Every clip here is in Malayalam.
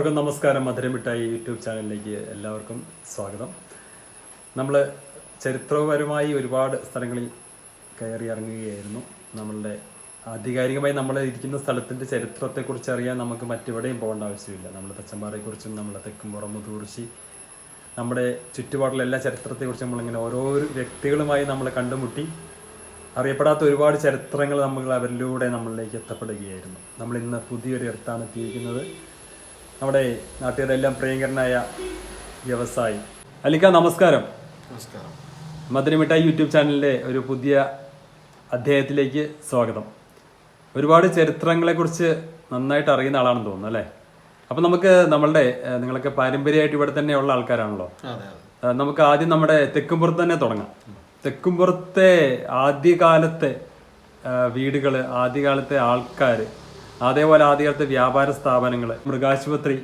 എല്ലാവർക്കും നമസ്കാരം. മധുരമിഠായി യൂട്യൂബ് ചാനലിലേക്ക് എല്ലാവർക്കും സ്വാഗതം. നമ്മൾ ചരിത്രപരമായി ഒരുപാട് സ്ഥലങ്ങളിൽ കയറി ഇറങ്ങുകയായിരുന്നു. നമ്മളുടെ ആധികാരികമായി നമ്മൾ ഇരിക്കുന്ന സ്ഥലത്തിൻ്റെ ചരിത്രത്തെക്കുറിച്ച് അറിയാൻ നമുക്ക് മറ്റെവിടെയും പോകേണ്ട ആവശ്യമില്ല. നമ്മൾ തച്ചമ്പാറയെക്കുറിച്ചും നമ്മുടെ തെക്കുംപുറം മുതുകുറിശി നമ്മുടെ ചുറ്റുപാടുള്ള എല്ലാ ചരിത്രത്തെക്കുറിച്ചും നമ്മളിങ്ങനെ ഓരോ വ്യക്തികളുമായി നമ്മൾ കണ്ടുമുട്ടി അറിയപ്പെടാത്ത ഒരുപാട് ചരിത്രങ്ങൾ നമ്മൾ അവരിലൂടെ നമ്മളിലേക്ക് എത്തപ്പെടുകയായിരുന്നു. നമ്മൾ ഇന്ന് പുതിയൊരു ഇടത്താണ് എത്തിയിരിക്കുന്നത്. നമ്മുടെ നാട്ടുകാരെല്ലാം പ്രിയങ്കരനായ വ്യവസായി അലിക്ക, നമസ്കാരം. നമസ്കാരം. മധുരമിഠായി യൂട്യൂബ് ചാനലിൻ്റെ ഒരു പുതിയ അധ്യായത്തിലേക്ക് സ്വാഗതം. ഒരുപാട് ചരിത്രങ്ങളെക്കുറിച്ച് നന്നായിട്ട് അറിയുന്ന ആളാണെന്ന് തോന്നുന്നു അല്ലേ? അപ്പം നമുക്ക് നിങ്ങളൊക്കെ പാരമ്പര്യമായിട്ട് ഇവിടെ തന്നെയുള്ള ആൾക്കാരാണല്ലോ. നമുക്ക് ആദ്യം നമ്മുടെ തെക്കുംപുറത്ത് തന്നെ തുടങ്ങാം. തെക്കുംപുറത്തെ ആദ്യകാലത്തെ വീടുകൾ, ആദ്യകാലത്തെ ആൾക്കാർ, അതേപോലെ ആദ്യകാലത്തെ വ്യാപാര സ്ഥാപനങ്ങൾ, മൃഗാശുപത്രി,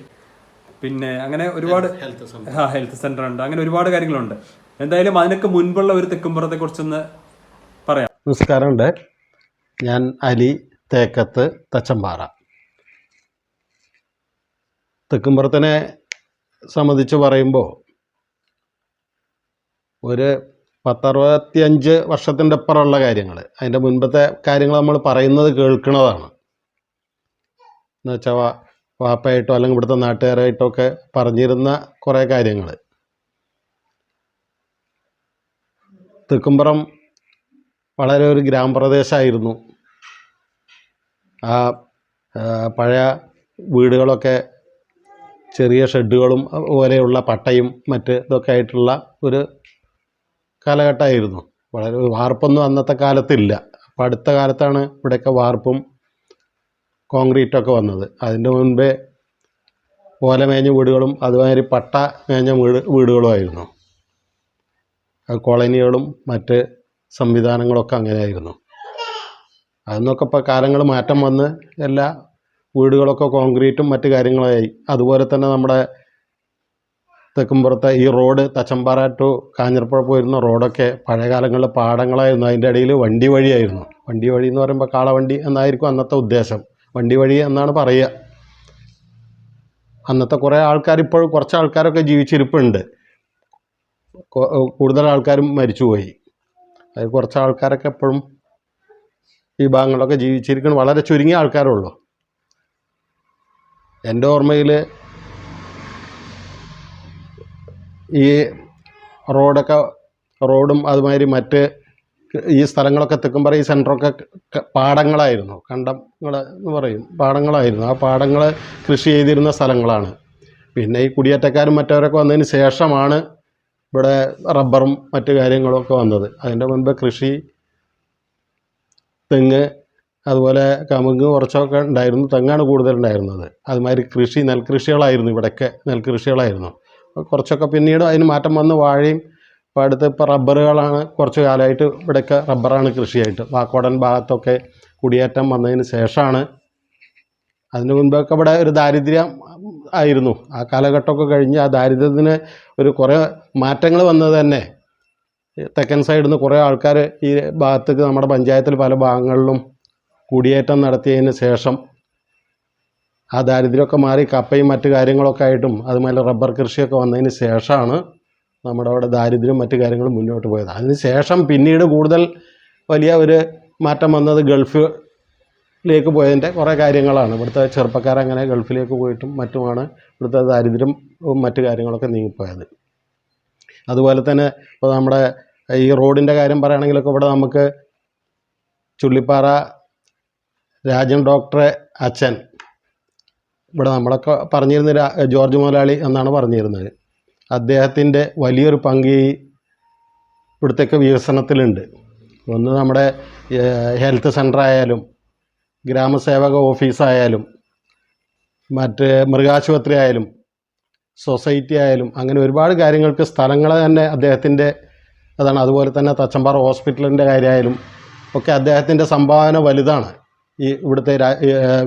പിന്നെ അങ്ങനെ ഒരുപാട് ഹെൽത്ത് സെന്റർ ഉണ്ട്. അങ്ങനെ ഒരുപാട് കാര്യങ്ങളുണ്ട്. എന്തായാലും അതിനൊക്കെ മുൻപുള്ള ഒരു തെക്കുംപുറത്തെ കുറിച്ചൊന്ന് പറയാം. നമസ്കാരമുണ്ട്. ഞാൻ അലി, തേക്കത്ത്, തച്ചമ്പാറ. തെക്കുംപുറത്തിനെ സംബന്ധിച്ച് പറയുമ്പോൾ ഒരു 10-65 വർഷത്തിൻ്റെ അപ്പുറമുള്ള കാര്യങ്ങൾ, അതിൻ്റെ മുൻപത്തെ കാര്യങ്ങൾ നമ്മൾ പറയുന്നത് കേൾക്കുന്നതാണ്. എന്നുവെച്ചാൽ വാപ്പയായിട്ടോ അല്ലെങ്കിൽ ഇവിടുത്തെ നാട്ടുകാരായിട്ടോ ഒക്കെ പറഞ്ഞിരുന്ന കുറേ കാര്യങ്ങൾ. തെക്കുംപുറം വളരെ ഒരു ഗ്രാമപ്രദേശമായിരുന്നു. ആ പഴയ വീടുകളൊക്കെ ചെറിയ ഷെഡുകളും പോലെയുള്ള പട്ടയും മറ്റ് ഇതൊക്കെ ആയിട്ടുള്ള ഒരു കാലഘട്ടമായിരുന്നു. വളരെ വാർപ്പൊന്നും അന്നത്തെ കാലത്തില്ല. അപ്പം അടുത്ത കാലത്താണ് ഇവിടെയൊക്കെ വാർപ്പും കോൺക്രീറ്റൊക്കെ വന്നത്. അതിൻ്റെ മുൻപേ ഓലമേഞ്ഞ വീടുകളും അതുമാതിരി പട്ട മേഞ്ഞ വീടുകളുമായിരുന്നു. കോളനികളും മറ്റ് സംവിധാനങ്ങളൊക്കെ അങ്ങനെയായിരുന്നു. അതിന്നൊക്കെ ഇപ്പോൾ കാലങ്ങൾ മാറ്റം വന്ന് എല്ലാ വീടുകളൊക്കെ കോൺക്രീറ്റും മറ്റ് കാര്യങ്ങളായി. അതുപോലെ തന്നെ നമ്മുടെ തെക്കുംപുറത്തെ ഈ റോഡ് തച്ചമ്പാറ ടു കാഞ്ഞിരപ്പുഴ പോയിരുന്ന റോഡൊക്കെ പഴയ കാലങ്ങളിൽ പാടങ്ങളായിരുന്നു. അതിൻ്റെ ഇടയിൽ വണ്ടി വഴിയായിരുന്നു. വണ്ടി വഴി എന്ന് പറയുമ്പോൾ കാളവണ്ടി എന്നായിരിക്കും അന്നത്തെ ഉദ്ദേശം. വണ്ടി വഴി എന്നാണ് പറയുക. അന്നത്തെ കുറേ ആൾക്കാർ, ഇപ്പോൾ കുറച്ച് ആൾക്കാരൊക്കെ ജീവിച്ചിരിപ്പുണ്ട്. കൂടുതൽ ആൾക്കാരും മരിച്ചുപോയി. അത് കുറച്ച് ആൾക്കാരൊക്കെ എപ്പോഴും ഈ ഭാഗങ്ങളൊക്കെ ജീവിച്ചിരിക്കണം. വളരെ ചുരുങ്ങിയ ആൾക്കാരുള്ളൂ. എൻ്റെ ഓർമ്മയിൽ ഈ റോഡും അതുമാതിരി മറ്റ് ഈ സ്ഥലങ്ങളൊക്കെ തെക്കുംപുറം ഈ സെൻറ്ററൊക്കെ പാടങ്ങളായിരുന്നു. കണ്ടങ്ങൾ എന്ന് പറയും, പാടങ്ങളായിരുന്നു. ആ പാടങ്ങൾ കൃഷി ചെയ്തിരുന്ന സ്ഥലങ്ങളാണ്. പിന്നെ ഈ കുടിയേറ്റക്കാരും മറ്റവരൊക്കെ വന്നതിന് ശേഷമാണ് ഇവിടെ റബ്ബറും മറ്റു കാര്യങ്ങളൊക്കെ വന്നത്. അതിൻ്റെ മുൻപ് കൃഷി, തെങ്ങ്, അതുപോലെ കമുങ്ങ് കുറച്ചൊക്കെ ഉണ്ടായിരുന്നു. തെങ്ങാണ് കൂടുതലുണ്ടായിരുന്നത്. അതുമാതിരി കൃഷി, നെൽകൃഷികളായിരുന്നു. ഇവിടെയൊക്കെ നെൽകൃഷികളായിരുന്നു. കുറച്ചൊക്കെ പിന്നീട് അതിന് മാറ്റം വന്ന് വാഴയും, ഇപ്പോൾ അടുത്ത് ഇപ്പോൾ റബ്ബറുകളാണ്. കുറച്ച് കാലമായിട്ട് ഇവിടെയൊക്കെ റബ്ബറാണ് കൃഷിയായിട്ട്. വാക്കോടൻ ഭാഗത്തൊക്കെ കുടിയേറ്റം വന്നതിന് ശേഷമാണ്. അതിന് മുൻപൊക്കെ ഇവിടെ ഒരു ദാരിദ്ര്യം ആയിരുന്നു. ആ കാലഘട്ടമൊക്കെ കഴിഞ്ഞ് ആ ദാരിദ്ര്യത്തിന് ഒരു കുറേ മാറ്റങ്ങൾ വന്നത് തന്നെ തെക്കൻ സൈഡിൽ നിന്ന് കുറേ ആൾക്കാർ ഈ ഭാഗത്തേക്ക് നമ്മുടെ പഞ്ചായത്തിൽ പല ഭാഗങ്ങളിലും കുടിയേറ്റം നടത്തിയതിന് ശേഷം ആ ദാരിദ്ര്യമൊക്കെ മാറി കപ്പയും മറ്റു കാര്യങ്ങളൊക്കെ ആയിട്ടും അതുപോലെ റബ്ബർ കൃഷിയൊക്കെ വന്നതിന് ശേഷമാണ് നമ്മുടെ അവിടെ ദാരിദ്ര്യവും മറ്റു കാര്യങ്ങളും മുന്നോട്ട് പോയത്. അതിന് ശേഷം പിന്നീട് കൂടുതൽ വലിയ ഒരു മാറ്റം വന്നത് ഗൾഫിലേക്ക് പോയതിൻ്റെ കുറേ കാര്യങ്ങളാണ്. ഇവിടുത്തെ ചെറുപ്പക്കാരങ്ങനെ ഗൾഫിലേക്ക് പോയിട്ടും മറ്റുമാണ് ഇവിടുത്തെ ദാരിദ്ര്യം മറ്റു കാര്യങ്ങളൊക്കെ നീങ്ങിപ്പോയത്. അതുപോലെ തന്നെ ഇപ്പോൾ നമ്മുടെ ഈ റോഡിൻ്റെ കാര്യം പറയുകയാണെങ്കിലൊക്കെ ഇവിടെ നമുക്ക് ചുള്ളിപ്പാറ രാജൻ ഡോക്ടറെ അച്ഛൻ, ഇവിടെ നമ്മളൊക്കെ പറഞ്ഞിരുന്ന ജോർജ് മുതലാളി എന്നാണ് പറഞ്ഞിരുന്നത്. അദ്ദേഹത്തിൻ്റെ വലിയൊരു പങ്ക് ഈ ഇവിടുത്തേക്ക് വികസനത്തിലുണ്ട്. ഒന്ന് നമ്മുടെ ഹെൽത്ത് സെൻ്റർ ആയാലും ഗ്രാമസേവക ഓഫീസായാലും മറ്റ് മൃഗാശുപത്രി ആയാലും സൊസൈറ്റി ആയാലും അങ്ങനെ ഒരുപാട് കാര്യങ്ങൾക്ക് സ്ഥലങ്ങൾ തന്നെ അദ്ദേഹത്തിൻ്റെ അതാണ്. അതുപോലെ തന്നെ തച്ചമ്പാറ ഹോസ്പിറ്റലിൻ്റെ കാര്യമായാലും ഒക്കെ അദ്ദേഹത്തിൻ്റെ സംഭാവന വലുതാണ് ഈ ഇവിടുത്തെ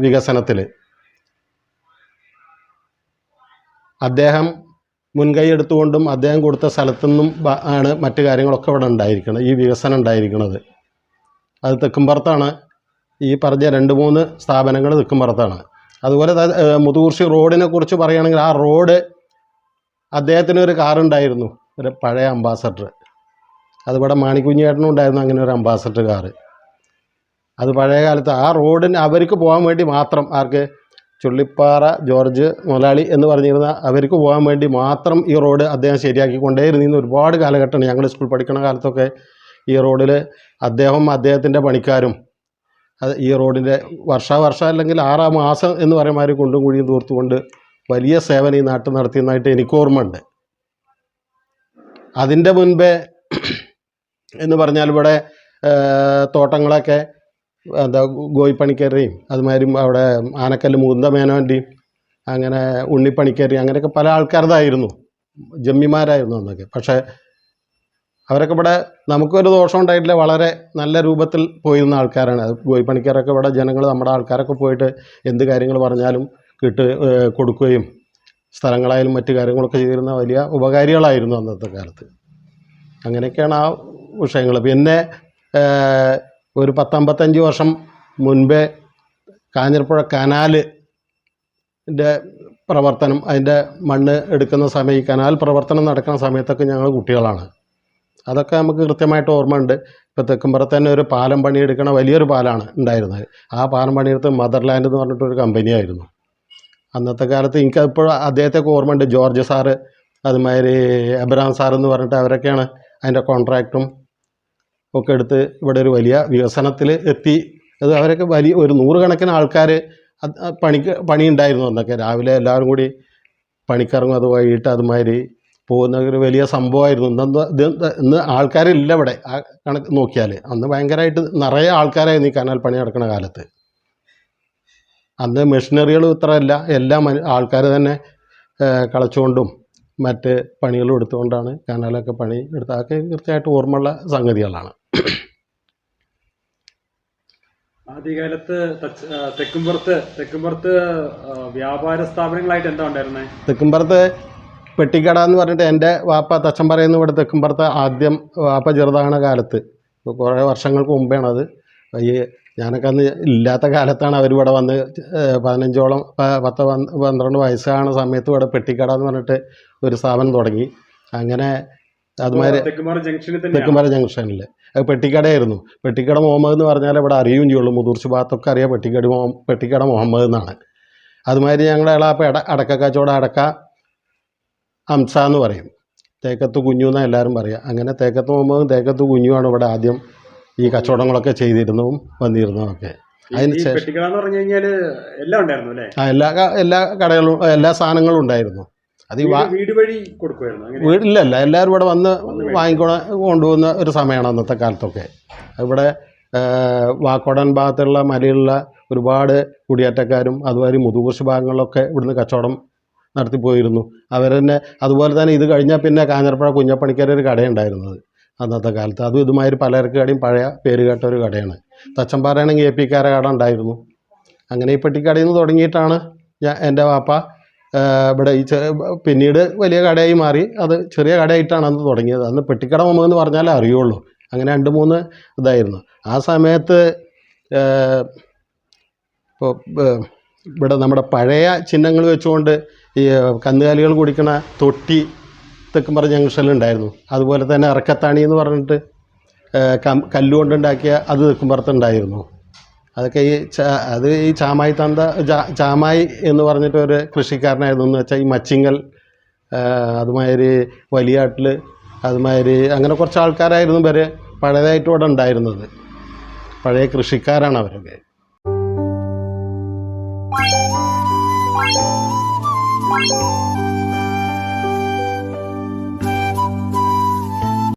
വികസനത്തിൽ. അദ്ദേഹം മുൻകൈ എടുത്തുകൊണ്ടും അദ്ദേഹം കൊടുത്ത സ്ഥലത്തുനിന്നും ആണ് മറ്റു കാര്യങ്ങളൊക്കെ ഇവിടെ ഉണ്ടായിരിക്കുന്നത്, ഈ വികസനം ഉണ്ടായിരിക്കുന്നത്. അത് തെക്കുംപുറത്താണ്. ഈ പറഞ്ഞ 2-3 സ്ഥാപനങ്ങൾ തെക്കുംപുറത്താണ്. അതുപോലെ മുതുകുറിശി റോഡിനെ കുറിച്ച് പറയുകയാണെങ്കിൽ ആ റോഡ് അദ്ദേഹത്തിനൊരു കാറുണ്ടായിരുന്നു, ഒരു പഴയ അംബാസഡർ. അതിവിടെ മാണിക്കുഞ്ഞേട്ടനും ഉണ്ടായിരുന്നു അങ്ങനെ ഒരു അംബാസഡർ കാറ്. അത് പഴയ കാലത്ത് ആ റോഡിന് അവർക്ക് പോകാൻ വേണ്ടി മാത്രം, ആർക്ക്, ചുള്ളിപ്പാറ ജോർജ് മുതലാളി എന്ന് പറഞ്ഞിരുന്ന അവർക്ക് പോകാൻ വേണ്ടി മാത്രം ഈ റോഡ് അദ്ദേഹം ശരിയാക്കിക്കൊണ്ടേയിരുന്ന ഒരുപാട് കാലഘട്ടമാണ്. ഞങ്ങൾ സ്കൂൾ പഠിക്കുന്ന കാലത്തൊക്കെ ഈ റോഡിൽ അദ്ദേഹത്തിൻ്റെ പണിക്കാരും അത് ഈ റോഡിൻ്റെ വർഷം അല്ലെങ്കിൽ 6 മാസം എന്ന് പറയുമാതിരി കുണ്ടും കുഴിയും തൂർത്തുകൊണ്ട് വലിയ സേവനം ഈ നാട്ടിൽ നടത്തിയതായിട്ട് എനിക്ക് ഓർമ്മയുണ്ട്. അതിൻ്റെ മുൻപേ എന്ന് പറഞ്ഞാൽ ഇവിടെ തോട്ടങ്ങളൊക്കെ എന്താ ഗോയിപ്പണിക്കരുടെയും അതുമാതിരി അവിടെ ആനക്കല്ല് മുകുന്ദമേനോൻ്റെയും അങ്ങനെ ഉണ്ണിപ്പണിക്കരുടെയും അങ്ങനെയൊക്കെ പല ആൾക്കാരതായിരുന്നു, ജമ്മിമാരായിരുന്നു അന്നൊക്കെ. പക്ഷേ അവരൊക്കെ ഇവിടെ നമുക്കൊരു ദോഷം ഉണ്ടായിട്ടില്ല, വളരെ നല്ല രൂപത്തിൽ പോയിരുന്ന ആൾക്കാരാണ്. ഗോയിപ്പണിക്കാരൊക്കെ ഇവിടെ ജനങ്ങൾ, നമ്മുടെ ആൾക്കാരൊക്കെ പോയിട്ട് എന്ത് കാര്യങ്ങൾ പറഞ്ഞാലും കൊടുക്കുകയും സ്ഥലങ്ങളായാലും മറ്റു കാര്യങ്ങളൊക്കെ ചെയ്തിരുന്ന വലിയ ഉപകാരികളായിരുന്നു അന്നത്തെ കാലത്ത്. അങ്ങനെയൊക്കെയാണ് ആ വിഷയങ്ങൾ. പിന്നെ ഒരു 10-55 വർഷം മുൻപേ കാഞ്ഞിരപ്പുഴ കനാലിൻ്റെ പ്രവർത്തനം, അതിൻ്റെ മണ്ണ് എടുക്കുന്ന സമയം, ഈ കനാൽ പ്രവർത്തനം നടക്കുന്ന സമയത്തൊക്കെ ഞങ്ങൾ കുട്ടികളാണ്. അതൊക്കെ നമുക്ക് കൃത്യമായിട്ട് ഓർമ്മയുണ്ട്. ഇപ്പോൾ തെക്കുംപുറത്ത് തന്നെ ഒരു പാലം പണിയെടുക്കണ വലിയൊരു പാലമാണ് ഉണ്ടായിരുന്നത്. ആ പാലം പണിയെടുത്ത് മദർലാൻഡ് എന്ന് പറഞ്ഞിട്ടൊരു കമ്പനിയായിരുന്നു അന്നത്തെ കാലത്ത്. എനിക്കപ്പോൾ അദ്ദേഹത്തെയൊക്കെ ഓർമ്മയുണ്ട്. ജോർജ് സാറ് അതുമാതിരി എബ്രഹാം സാറെന്ന് പറഞ്ഞിട്ട് അവരൊക്കെയാണ് അതിൻ്റെ കോൺട്രാക്റ്റും ഒക്കെ എടുത്ത് ഇവിടെ ഒരു വലിയ വികസനത്തിൽ എത്തി. അത് അവരൊക്കെ വലിയ ഒരു 100 കണക്കിന് ആൾക്കാർ പണിയുണ്ടായിരുന്നു അന്നൊക്കെ. രാവിലെ എല്ലാവരും കൂടി പണിക്കിറങ്ങും, അത് വൈകിട്ട് അതുമാതിരി പോകുന്ന ഒരു വലിയ സംഭവമായിരുന്നു. ഇന്ന് ആൾക്കാരില്ല ഇവിടെ, ആ കണക്ക് നോക്കിയാൽ. അന്ന് ഭയങ്കരമായിട്ട് നിറയെ ആൾക്കാരായിരുന്നു ഈ കനാൽ പണി നടക്കുന്ന കാലത്ത്. അന്ന് മെഷീനറികളും ഇത്രയല്ല, എല്ലാ ആൾക്കാർ തന്നെ കളച്ചുകൊണ്ടും മറ്റ് പണികളും എടുത്തുകൊണ്ടാണ് കനാലൊക്കെ പണി എടുത്ത്. അതൊക്കെ കൃത്യമായിട്ട് ഓർമ്മയുള്ള സംഗതികളാണ്. ആദ്യകാലത്ത് തെക്കുംപുറത്ത് വ്യാപാര സ്ഥാപനങ്ങളായിട്ട് എന്താ ഉണ്ടായിരുന്നത്? തെക്കുംപുറത്ത് പെട്ടിക്കട എന്ന് പറഞ്ഞിട്ട് എൻ്റെ വാപ്പ തച്ചൻ പറയുന്ന ഇവിടെ തെക്കുംപുറത്ത് ആദ്യം വാപ്പ ചെറുതാകുന്ന കാലത്ത്, കുറേ വർഷങ്ങൾക്ക് മുമ്പേണത്. ഈ ഞാനൊക്കെ അന്ന് ഇല്ലാത്ത കാലത്താണ് അവരിവിടെ വന്ന് 10-12 വയസ്സാണ് സമയത്ത് ഇവിടെ പെട്ടിക്കട എന്ന് പറഞ്ഞിട്ട് ഒരു സ്ഥാപനം തുടങ്ങി. അങ്ങനെ അതുമാതിരി തെക്കുംപാറ ജംഗ്ഷനിൽ അത് പെട്ടിക്കടയായിരുന്നു. പെട്ടിക്കട മുഹമ്മദ് എന്ന് പറഞ്ഞാൽ ഇവിടെ അറിയുകയും ചെയ്യുള്ളൂ. മുതിർച്ച ഭാഗത്തൊക്കെ അറിയാം പെട്ടിക്കട മുഹമ്മദ് എന്നാണ്. അതുമാതിരി ഞങ്ങളുടെ ഇളാപ്പ അടക്കക്കച്ചവടം, അടക്ക അംസ എന്ന് പറയും. തേക്കത്ത് കുഞ്ഞു എന്നാണ് എല്ലാവരും പറയുക. അങ്ങനെ തേക്കത്ത് മുഹമ്മദും തേക്കത്ത് കുഞ്ഞുമാണ് ഇവിടെ ആദ്യം ഈ കച്ചവടങ്ങളൊക്കെ ചെയ്തിരുന്നതും വന്നിരുന്നതൊക്കെ. അതിന് ശേഷം എല്ലാ കടകളും എല്ലാ സാധനങ്ങളും ഉണ്ടായിരുന്നു. അത് വീടില്ലല്ല, എല്ലാവരും ഇവിടെ വന്ന് കൊണ്ടുപോകുന്ന ഒരു സമയമാണ് അന്നത്തെ കാലത്തൊക്കെ. ഇവിടെ വാക്കോടൻ ഭാഗത്തുള്ള മലയിലുള്ള ഒരുപാട് കുടിയേറ്റക്കാരും അതുമാതിരി മുതുകുറിശി ഭാഗങ്ങളിലൊക്കെ ഇവിടുന്ന് കച്ചവടം നടത്തിപ്പോയിരുന്നു അവർ തന്നെ. അതുപോലെ തന്നെ ഇത് കഴിഞ്ഞാൽ പിന്നെ കാഞ്ഞിരപ്പുഴ കുഞ്ഞപ്പണിക്കാരൊരു കടയുണ്ടായിരുന്നത് അന്നത്തെ കാലത്ത്. അതും ഇതുമാതിരി പലചരക്ക് കടയും പഴയ പേര് കേട്ട ഒരു കടയാണ്. തച്ചമ്പാറയാണെങ്കിൽ AP-ക്കാരെ കട ഉണ്ടായിരുന്നു. അങ്ങനെ ഈ പെട്ടിക്കടയിൽ നിന്ന് തുടങ്ങിയിട്ടാണ് എൻ്റെ വാപ്പ ഇവിടെ ഈ പിന്നീട് വലിയ കടയായി മാറി. അത് ചെറിയ കടയായിട്ടാണ് അന്ന് തുടങ്ങിയത്. അന്ന് പെട്ടിക്കട എന്ന് പറഞ്ഞാലേ അറിയുള്ളൂ. അങ്ങനെ 2-3 ഇതായിരുന്നു ആ സമയത്ത്. ഇപ്പോൾ ഇവിടെ നമ്മുടെ പഴയ ചിഹ്നങ്ങൾ വെച്ചുകൊണ്ട് ഈ കന്നുകാലികൾ കുടിക്കണ തൊട്ടി തെക്കുംപുറ ജംഗ്ഷനിലുണ്ടായിരുന്നു. അതുപോലെ തന്നെ ഇറക്കത്താണി എന്ന് പറഞ്ഞിട്ട് കല്ലുകൊണ്ടുണ്ടാക്കിയ അത് തെക്കുംപുറത്തുണ്ടായിരുന്നു. അതൊക്കെ ഈ ചാമായി ചാമായി എന്ന് പറഞ്ഞിട്ട് ഒരു കൃഷിക്കാരനായിരുന്നു. എന്ന് വെച്ചാൽ ഈ മച്ചിങ്ങൽ അതുമാതിരി വലിയാട്ടിൽ അതുമാതിരി അങ്ങനെ കുറച്ച് ആൾക്കാരായിരുന്നു ഇവർ പഴയതായിട്ട് ഇവിടെ ഉണ്ടായിരുന്നത്. പഴയ കൃഷിക്കാരാണ് അവരൊക്കെ.